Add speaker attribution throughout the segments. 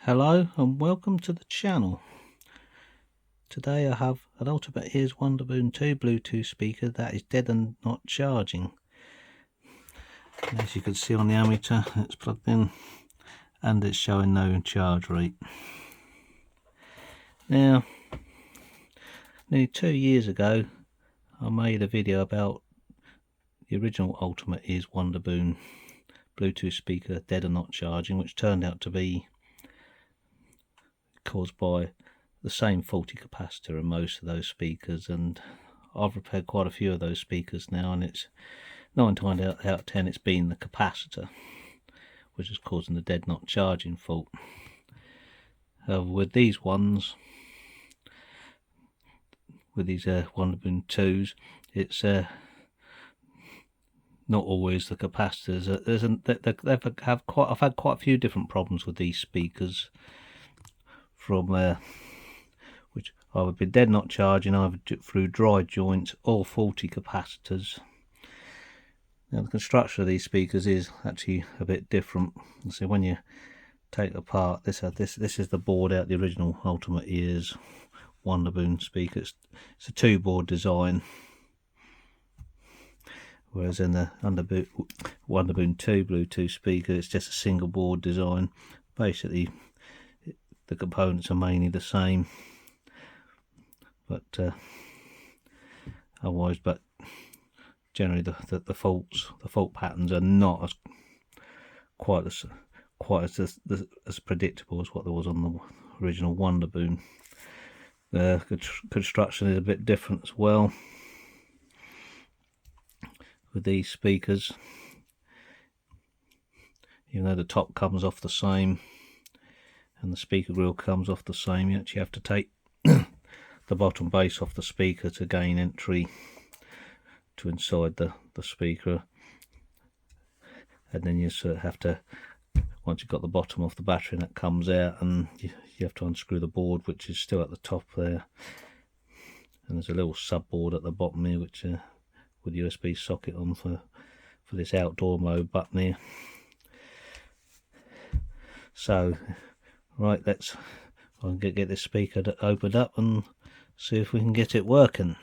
Speaker 1: Hello and welcome to the channel. Today I have an Ultimate Ears Wonderboom 2 Bluetooth speaker that is dead and not charging. As you can see on the ammeter, it's plugged in and it's showing no charge rate. Now, nearly 2 years ago I made a video about the original Ultimate Ears Wonderboom Bluetooth speaker dead and not charging, which turned out to be caused by the same faulty capacitor in most of those speakers, and I've repaired quite a few of those speakers now, and it's 9 times out of 10 it's been the capacitor which is causing the dead not charging fault. With these ones, with these Wonderboom 2s, it's not always the capacitors. I've had quite a few different problems with these speakers, from which either been dead not charging either through dry joints or faulty capacitors. Now the construction of these speakers is actually a bit different. So when you take apart this is the board out the original Ultimate Ears Wonderboom speaker. It's a 2-board design, whereas in the Wonderboom 2 Bluetooth speaker it's just a single board design. Basically the components are mainly the same, but generally the fault patterns are not quite as predictable as what there was on the original Wonderboom. The construction is a bit different as well with these speakers. Even though the top comes off the same and the speaker grill comes off the same, you actually have to take the bottom base off the speaker to gain entry to inside the speaker, and then you sort of have to, once you've got the bottom off the battery and that comes out, and you have to unscrew the board which is still at the top there, and there's a little sub board at the bottom here which with USB socket on for this outdoor mode button here. So right, let's get this speaker opened up and see if we can get it working.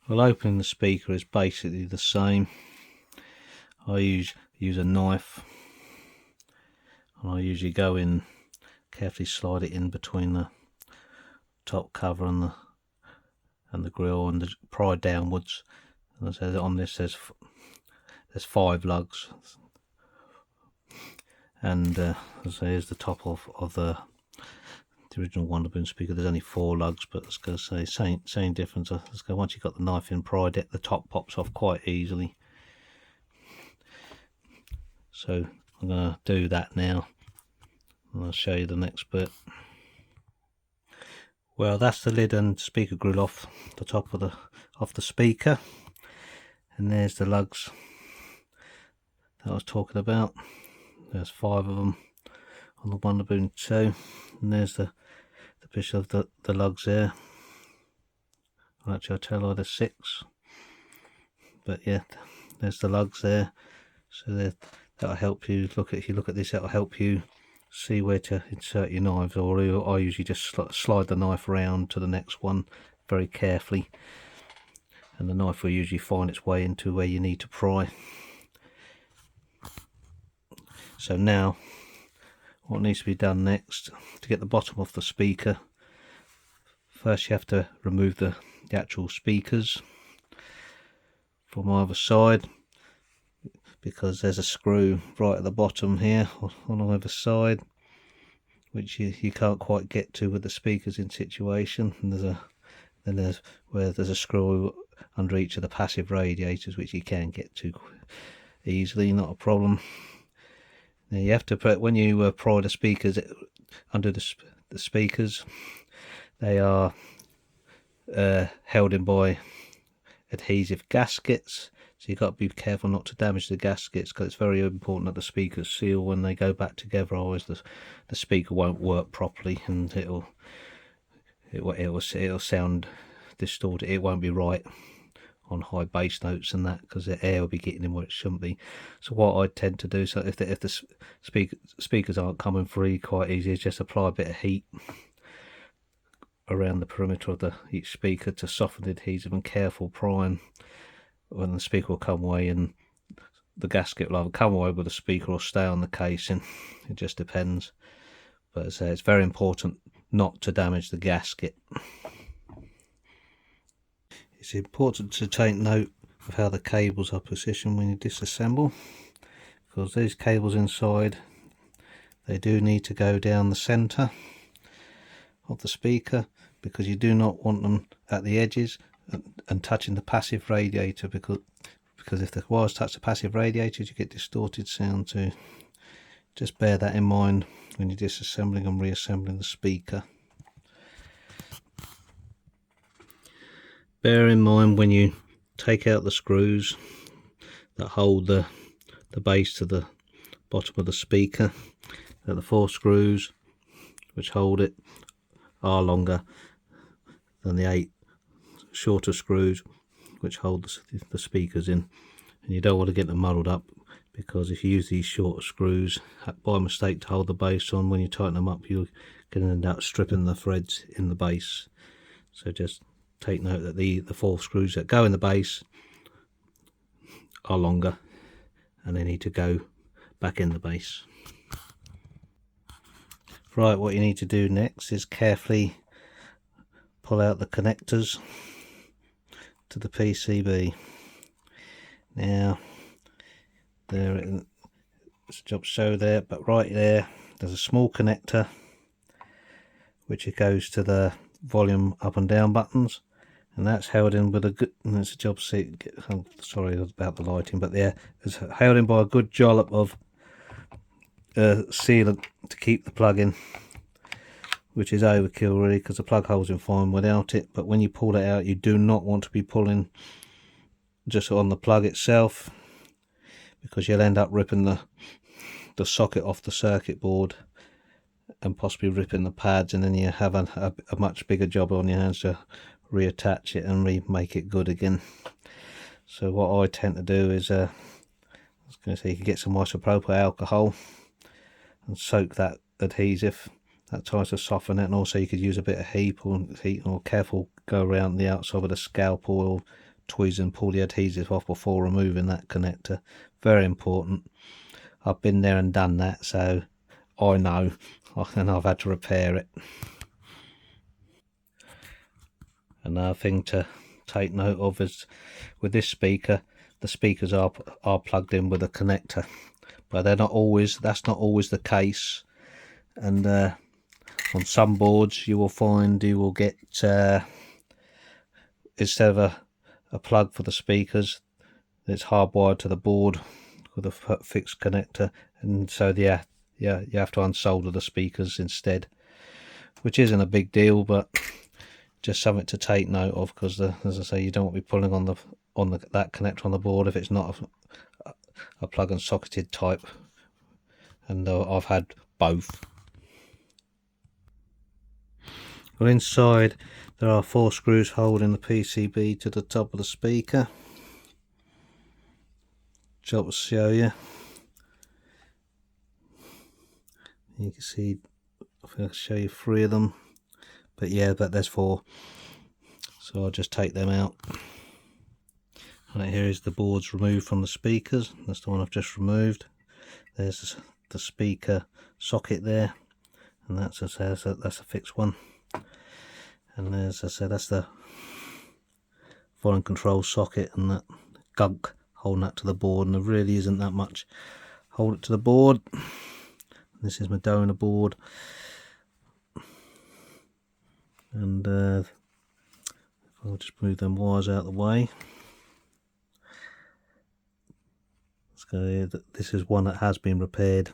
Speaker 1: Well, opening the speaker is basically the same. I use a knife, and I usually go in, carefully slide it in between the top cover and the grill, and pry downwards. And as I said, on this there's 5 lugs, and as I say, here's the top of the original Wonderboom speaker. There's only 4 lugs, but let's go say same difference. Let's go, once you've got the knife in, pried it, the top pops off quite easily. So I'm going to do that now, and I'll show you the next bit. Well, that's the lid and speaker grill off the top of the speaker, and there's the lugs that I was talking about. There's 5 of them on the Wonderboom 2, and there's the picture of the lugs there. Well, actually I'll tell you there's 6, but yeah, there's the lugs there. So that'll help you if you look at this, that'll help you see where to insert your knives, or I usually just slide the knife around to the next one very carefully, and the knife will usually find its way into where you need to pry. So now what needs to be done next, to get the bottom off the speaker, first you have to remove the actual speakers from either side, because there's a screw right at the bottom here on either side which you can't quite get to with the speakers in situation, and there's a screw under each of the passive radiators which you can get to easily, not a problem. Now you have to put, when you pry the speakers under the speakers, they are held in by adhesive gaskets, so you've got to be careful not to damage the gaskets, because it's very important that the speakers seal when they go back together, otherwise the speaker won't work properly, and it'll sound distorted. It won't be right on high bass notes and that, because the air will be getting in where it shouldn't be. So what I tend to do, so if the speakers aren't coming free quite easy, is just apply a bit of heat around the perimeter of each speaker to soften the adhesive, and careful prying when the speaker will come away, and the gasket will either come away with the speaker or stay on the casing. It just depends. But as I say, it's very important not to damage the gasket. It's important to take note of how the cables are positioned when you disassemble, because these cables inside, they do need to go down the center of the speaker, because you do not want them at the edges and touching the passive radiator, because if the wires touch the passive radiators, you get distorted sound too. Just bear that in mind when you're disassembling and reassembling the speaker. Bear in mind when you take out the screws that hold the base to the bottom of the speaker, that the 4 screws which hold it are longer than the 8 shorter screws which hold the speakers in, and you don't want to get them muddled up, because if you use these shorter screws by mistake to hold the base on, when you tighten them up you're going to end up stripping the threads in the base. So just take note that the 4 screws that go in the base are longer, and they need to go back in the base. Right, what you need to do next is carefully pull out the connectors to the PCB. Now there, it's a job show there, but right there there's a small connector which it goes to the volume up and down buttons, and that's held in with a good, and it's a job seat, I'm sorry about the lighting, but there it's held in by a good dollop of sealant to keep the plug in, which is overkill really, because the plug holds in fine without it. But when you pull it out, you do not want to be pulling just on the plug itself, because you'll end up ripping the socket off the circuit board and possibly ripping the pads, and then you have a much bigger job on your hands to reattach it and remake it good again. So what I tend to do is I was going to say, you can get some isopropyl alcohol and soak that adhesive. That tries to soften it, and also you could use a bit of heat or careful go around the outside with a scalpel or tweeze and pull the adhesive off before removing that connector. Very important. I've been there and done that, so I know, and I've had to repair it. Another thing to take note of is with this speaker, the speakers are plugged in with a connector, but they're not always. That's not always the case, and on some boards you will find you will get instead of a plug for the speakers, it's hardwired to the board with a fixed connector, and so you have to unsolder the speakers instead, which isn't a big deal, but just something to take note of, because as I say, you don't want to be pulling on that connector on the board if it's not a plug and socketed type, and I've had both. Well, inside there are 4 screws holding the PCB to the top of the speaker, which I'll show you. You can see, I think I'll show you 3 of them, but yeah, but there's 4, so I'll just take them out. Right, here is the boards removed from the speakers. That's the one I've just removed. There's the speaker socket there, and that's a fixed one. And as I said, that's the volume control socket, and that gunk holding that to the board, and there really isn't that much hold it to the board. This is my donor board, and I'll just move them wires out of the way. So this is one that has been repaired,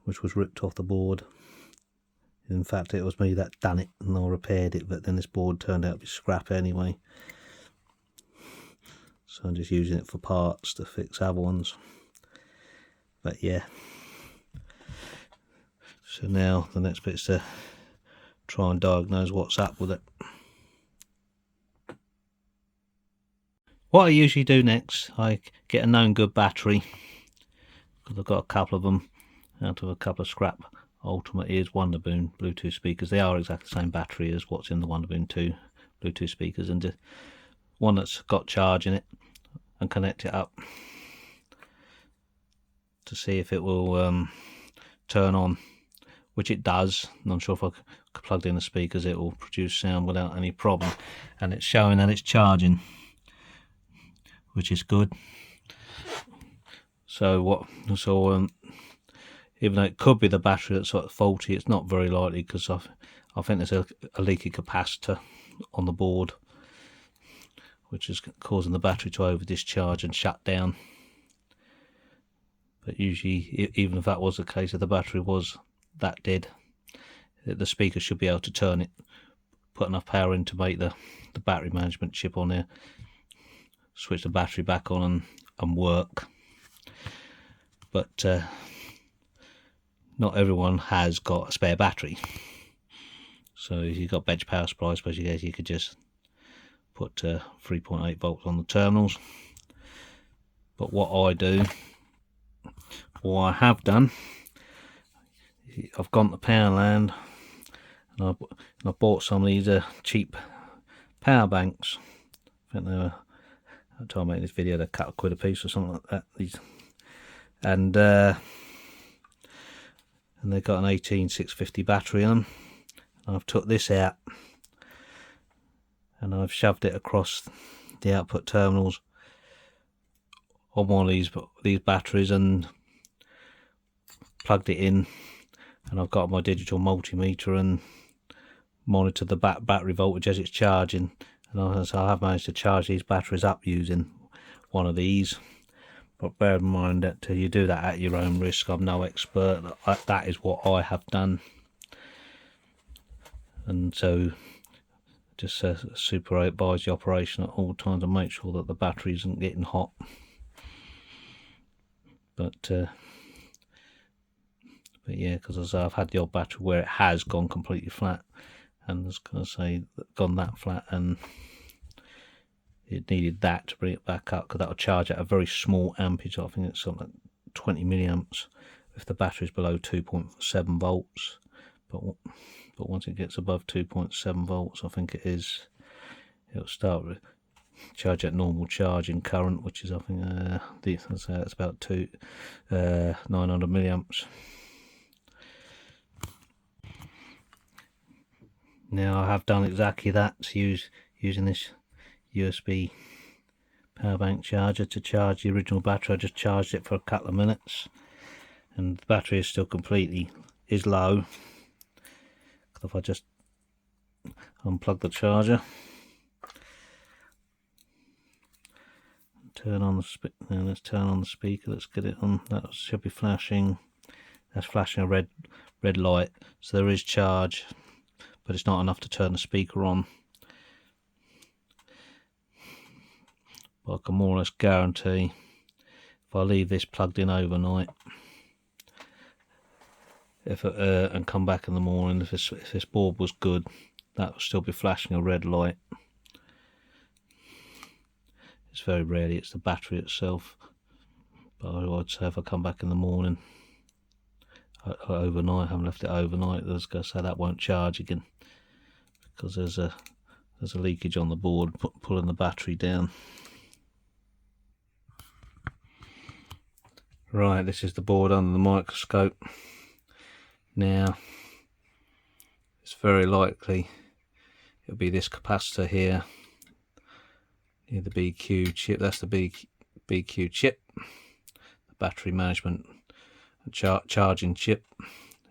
Speaker 1: which was ripped off the board. In fact, it was me that done it, and I repaired it, but then this board turned out to be scrap anyway, so I'm just using it for parts to fix other ones. But yeah, so now the next bit is to try and diagnose what's up with it.
Speaker 2: What I usually do next, I get a known good battery, because I've got a couple of them out of a couple of scrap Ultimate Ears Wonderboom Bluetooth speakers. They are exactly the same battery as what's in the Wonderboom 2 Bluetooth speakers, and one that's got charge in it, and connect it up to see if it will turn on, which it does. I'm not sure if I plugged in the speakers it will produce sound without any problem, and it's showing that it's charging, which is good. So even though it could be the battery that's sort of faulty, it's not very likely, because I think there's a leaky capacitor on the board, which is causing the battery to over discharge and shut down. But usually, even if that was the case, if the battery was that dead, the speaker should be able to turn it, put enough power in to make the battery management chip on there, switch the battery back on and work. But not everyone has got a spare battery, so if you've got bench power supply, I suppose you could just put 3.8 volts on the terminals. But what I do, or I have done, I've gone to Powerland and I bought some of these cheap power banks. I think they were, at the time I made this video, they're £2 a piece or something like that. And they've got an 18650 battery on them. And I've took this out and I've shoved it across the output terminals on one of these batteries and plugged it in, and I've got my digital multimeter and monitor the battery voltage as it's charging. And so I have managed to charge these batteries up using one of these. But bear in mind that you do that at your own risk. I'm no expert. That is what I have done. And so just supervise the operation at all times and make sure that the battery isn't getting hot. But yeah, because as I've had the old battery where it has gone completely flat, and I was going to say gone that flat, and it needed that to bring it back up, because that will charge at a very small ampage. I think it's something like 20 milliamps if the battery is below 2.7 volts. But once it gets above 2.7 volts, I think it'll start with charge at normal charging current, which is I think it's about 900 milliamps. Now I have done exactly that, using this USB power bank charger to charge the original battery. I just charged it for a couple of minutes, and the battery is still is low. If I just unplug the charger, let's turn on the speaker. Let's get it on. That should be flashing. That's flashing a red light, so there is charge, but it's not enough to turn the speaker on. But I can more or less guarantee if I leave this plugged in overnight, and come back in the morning, if this board was good, that will still be flashing a red light. It's very rarely it's the battery itself, but I would say if I come back in the morning, overnight, I haven't left it overnight, I was going to say that won't charge again, because there's a leakage on the board pulling the battery down. Right, this is the board under the microscope. Now it's very likely it'll be this capacitor here near the BQ chip. That's the BQ chip, the battery management and charging chip.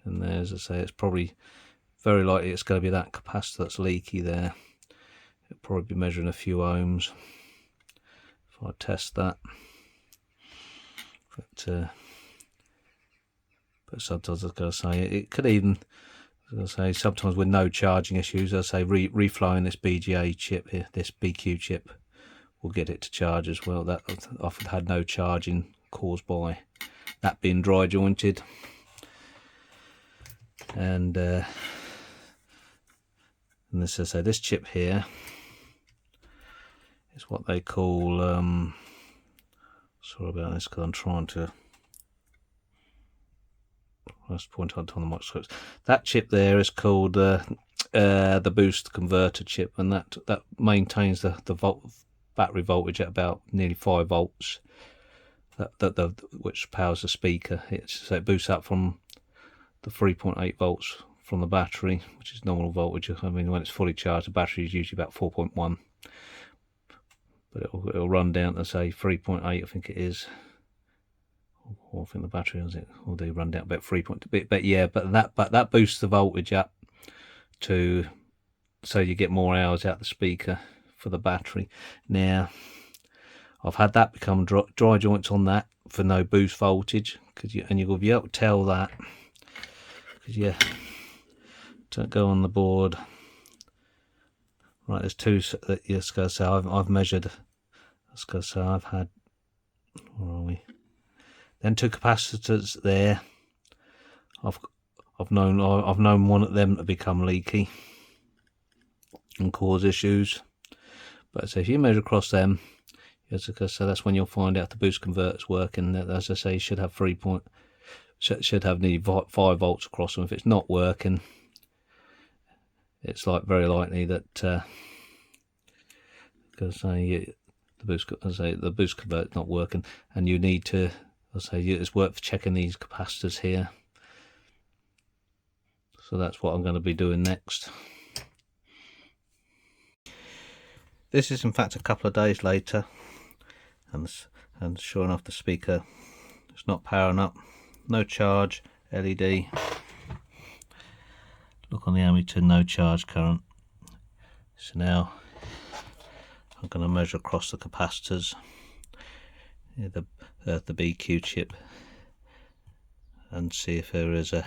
Speaker 2: And there's, as I say, it's probably very likely it's going to be that capacitor that's leaky there. It'll probably be measuring a few ohms if I test that. But sometimes I was going to say it could even, as I say, sometimes with no charging issues, I say reflowing this BGA chip here, this BQ chip, will get it to charge as well. That often had no charging caused by that being dry jointed. And this, as I say, this chip here It's what they call, sorry about this because I'm trying to point out on the microscopes. That chip there is called the boost converter chip, and that maintains the battery voltage at about nearly 5 volts. Which powers the speaker. So it boosts up from the 3.8 volts from the battery, which is nominal voltage. I mean, when it's fully charged, the battery is usually about 4.1, but it'll run down to say 3.8, I think it is. Or I think the battery is it, or they run down about 3. But yeah, but that boosts the voltage up to, so you get more hours out the speaker for the battery. Now, I've had that become dry joints on that for no boost voltage, and you'll be able to tell that because you don't go on the board. Right, there's two that you're going to say I've measured. I was going to say I've had, where are we? Then 2 capacitors there. I've known one of them to become leaky and cause issues. But so if you measure across them, so that's when you'll find out the boost converter's working. As I say, should have should have nearly 5 volts across them. If it's not working, it's like very likely that because the boost converter's not working, and you need to. I'll say it's worth checking these capacitors here. So that's what I'm going to be doing next.
Speaker 1: This is in fact a couple of days later, and sure enough the speaker is not powering up. No charge, LED. Look on the ammeter, no charge current. So now I'm going to measure across the capacitors, the BQ chip, and see if there is a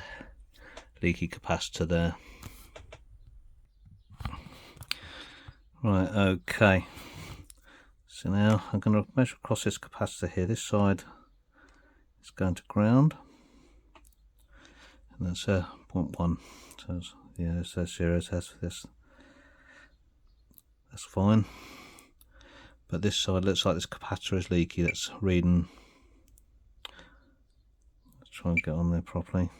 Speaker 1: leaky capacitor there. Right, okay. So now I'm going to measure across this capacitor here. This side is going to ground, and that's 0.1. So yeah, it says 0 test for this. That's fine. But this side looks like this capacitor is leaky. That's reading. Let's try and get on there properly.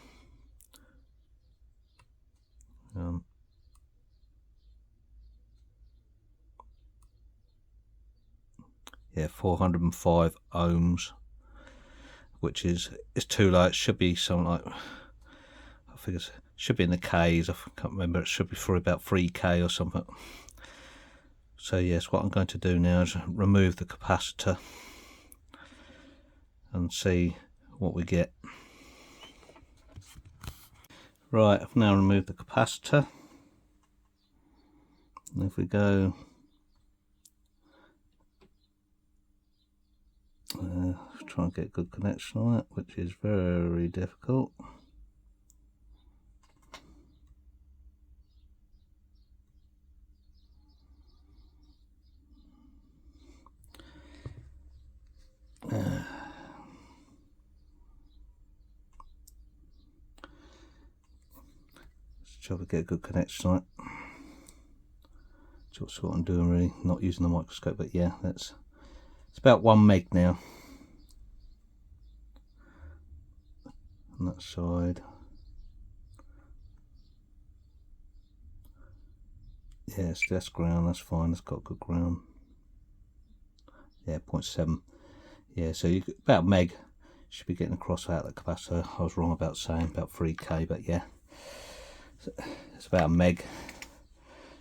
Speaker 1: Yeah, 405 ohms, which is too low. It should be something like, I think it should be in the K's. I can't remember. It should be for about 3K or something. So yes, what I'm going to do now is remove the capacitor and see what we get. Right, I've now removed the capacitor, and if we go try and get good connection on it, which is very difficult. Let's try to get a good connection on it. That's what I'm doing, really, not using the microscope, but yeah, it's about 1 meg now on that side. Yes, that's ground, that's fine, that's got good ground. Yeah, 0.7. Yeah, so you about meg should be getting across out the capacitor. I was wrong about saying about 3K, but yeah, so it's about a meg.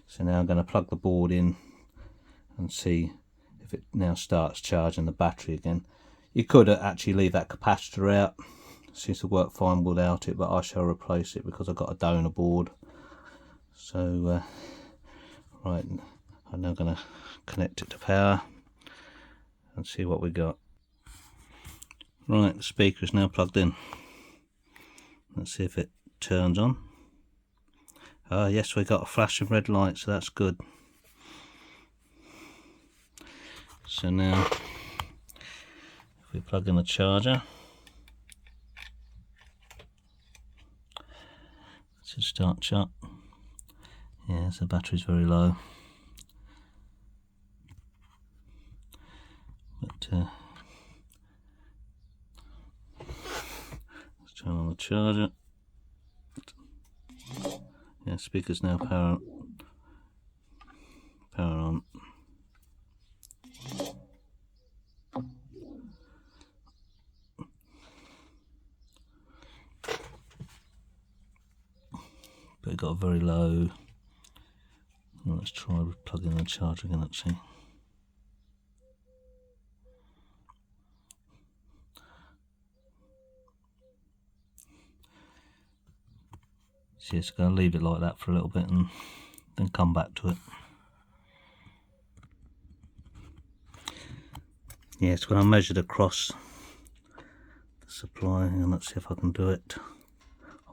Speaker 1: So now I'm going to plug the board in and see if it now starts charging the battery again. You could actually leave that capacitor out. It seems to work fine without it, but I shall replace it because I've got a donor board. So right, I'm now going to connect it to power and see what we got. Right, the speaker is now plugged in. Let's see if it turns on. Yes, we got a flashing red light, so that's good. So now, if we plug in the charger, it should start shut. Yeah, so the battery's very low.
Speaker 2: But let's turn on the charger. Yeah, speaker's now power on. But it got a very low. Let's try plugging in the charger again actually. So it's going to leave it like that for a little bit and then come back to it. Yeah, so when I measured across the supply, and let's see if I can do it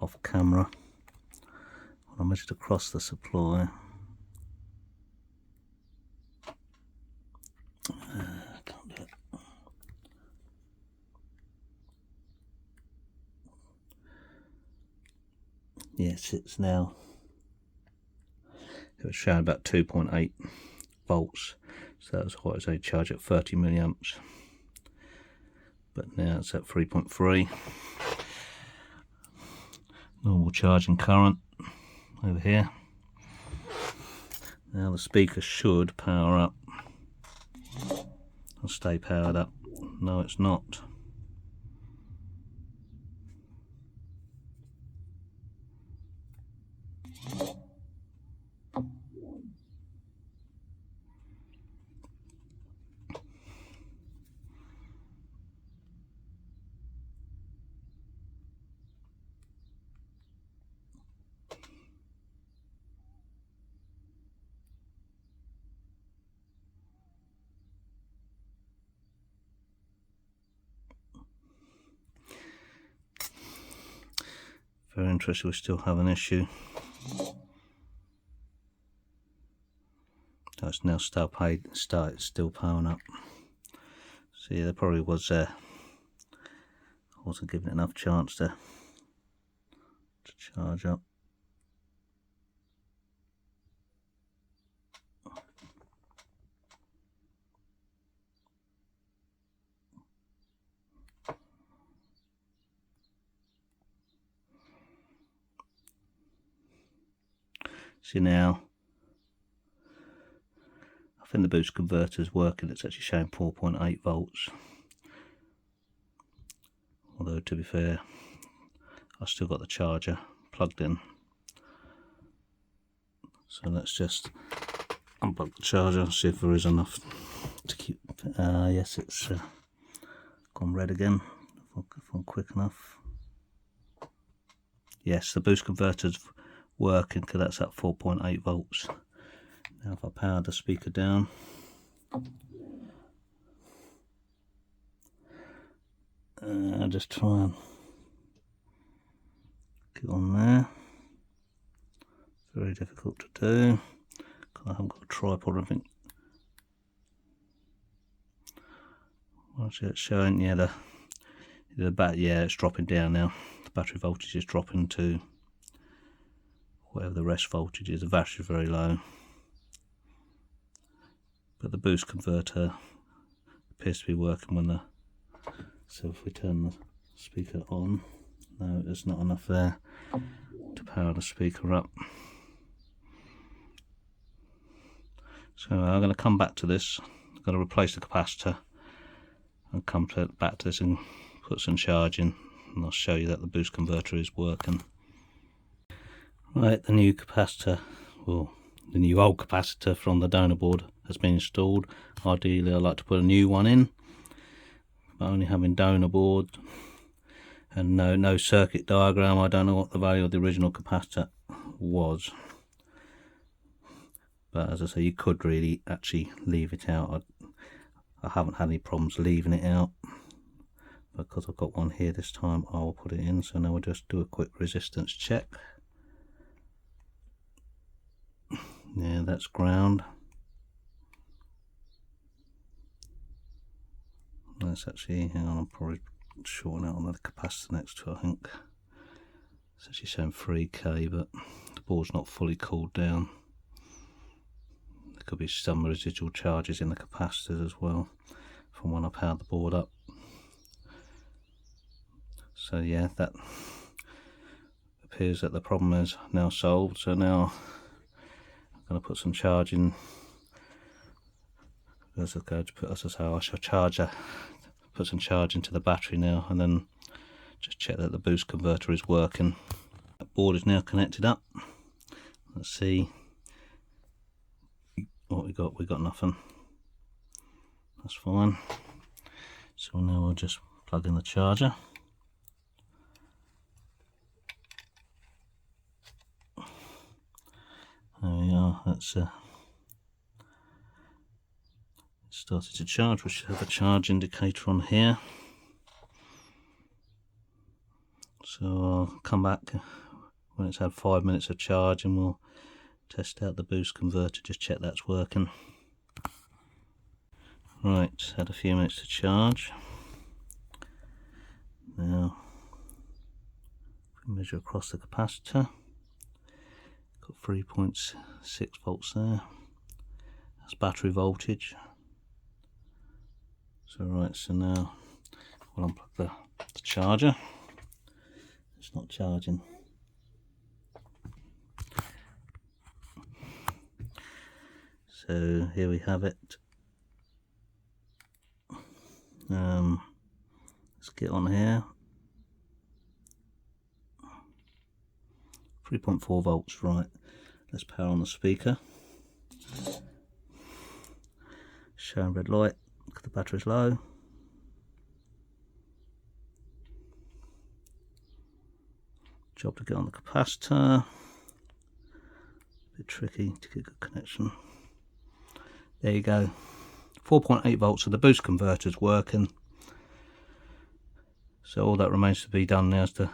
Speaker 2: off camera. When I measured across the supply, can't do it. Yes, it's now, it was showing about 2.8 volts, so that was what I say, charge at 30 milliamps, but now it's at 3.3. Normal charging current over here. Now the speaker should power up and stay powered up. No, it's not. Very interesting, we still have an issue. It's now still powering up. So yeah, there probably was I wasn't given enough chance to charge up. See now, I think the boost converter is working. It's actually showing 4.8 volts. Although to be fair, I've still got the charger plugged in. So let's just unplug the charger and see if there is enough to keep. Yes, it's gone red again. If I'm quick enough. Yes, the boost converter's working because that's at 4.8 volts. Now if I power the speaker down, I'll just try and get on there. Very difficult to do because I haven't got a tripod or anything. What's it showing? Yeah, yeah, it's dropping down now. The battery voltage is dropping to whatever the rest voltage is. The battery is very low, but the boost converter appears to be working when the. So if we turn the speaker on, no, there's not enough there to power the speaker up. So I'm going to come back to this. I'm going to replace the capacitor and come back to this and put some charge in, and I'll show you that the boost converter is working. Right, the new capacitor, well, the new old capacitor from the donor board has been installed. Ideally, I like to put a new one in, but only having donor board and no circuit diagram, I don't know what the value of the original capacitor was. But as I say, you could really actually leave it out. I haven't had any problems leaving it out. Because I've got one here this time, I will put it in. So now we'll just do a quick resistance check. Yeah, that's ground. That's actually, hang on, I'll probably shorten out on the capacitor next to it, I think. It's actually showing 3K, but the board's not fully cooled down. There could be some residual charges in the capacitors as well. from when I powered the board up. So yeah, that appears that the problem is now solved. So now I'm going to put some charge in. As I go to put, as I say, I shall put some charge into the battery now, and then just check that the boost converter is working. That board is now connected up. Let's see what we got. We got nothing. That's fine. So now we'll just plug in the charger. There we are. That's started to charge. We should have a charge indicator on here. So I'll come back when it's had 5 minutes of charge and we'll test out the boost converter, just check that's working. Right, had a few minutes to charge. Now measure across the capacitor. Got 3.6 volts there. That's battery voltage. So right, so now we'll unplug the charger. It's not charging. So here we have it. Let's get on here. 3.4 volts, right. Let's power on the speaker. Showing red light, the battery's low. Job to get on the capacitor. A bit tricky to get a good connection. There you go. 4.8 volts, so the boost converter's working. So all that remains to be done now is to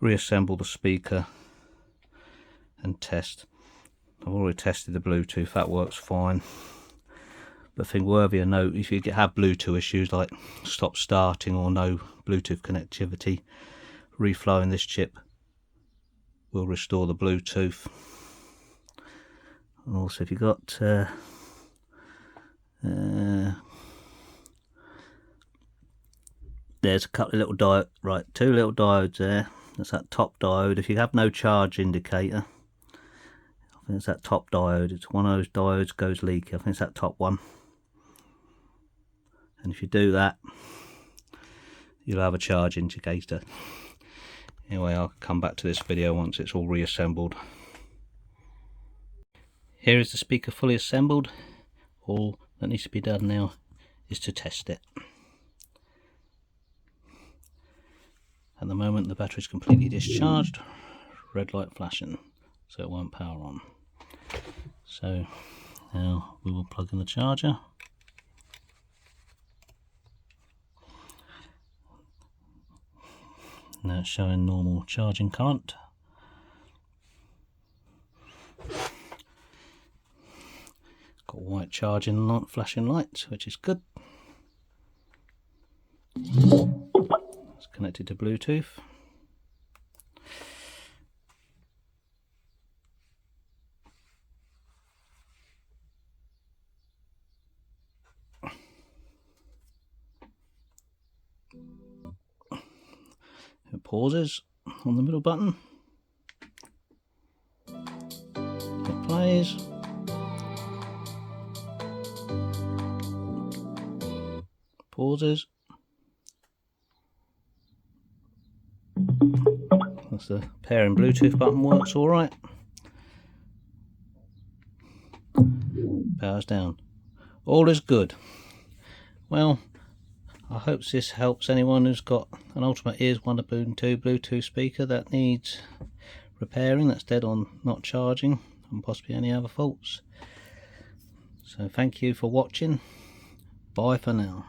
Speaker 2: reassemble the speaker and test. I've already tested the Bluetooth, that works fine. But I think worthy of note, if you have Bluetooth issues like stop starting or no Bluetooth connectivity, reflowing this chip will restore the Bluetooth. And also if you've got there's a couple of little diodes, right, 2 little diodes there. That's that top diode. If you have no charge indicator, I think it's that top diode. It's one of those diodes goes leaky. I think it's that top one. And if you do that, you'll have a charge indicator. Anyway, I'll come back to this video once it's all reassembled. Here is the speaker fully assembled. All that needs to be done now is to test it. At the moment the battery is completely discharged, red light flashing, so it won't power on. So now we will plug in the charger. Now it's showing normal charging current. Got white charging light, flashing lights, which is good. It's connected to Bluetooth. It pauses on the middle button. It plays. Pauses. That's the pairing Bluetooth button, works alright. Powers down. All is good. Well, I hope this helps anyone who's got an Ultimate Ears Wonderboom 2 Bluetooth speaker that needs repairing, that's dead on not charging, and possibly any other faults. So thank you for watching. Bye for now.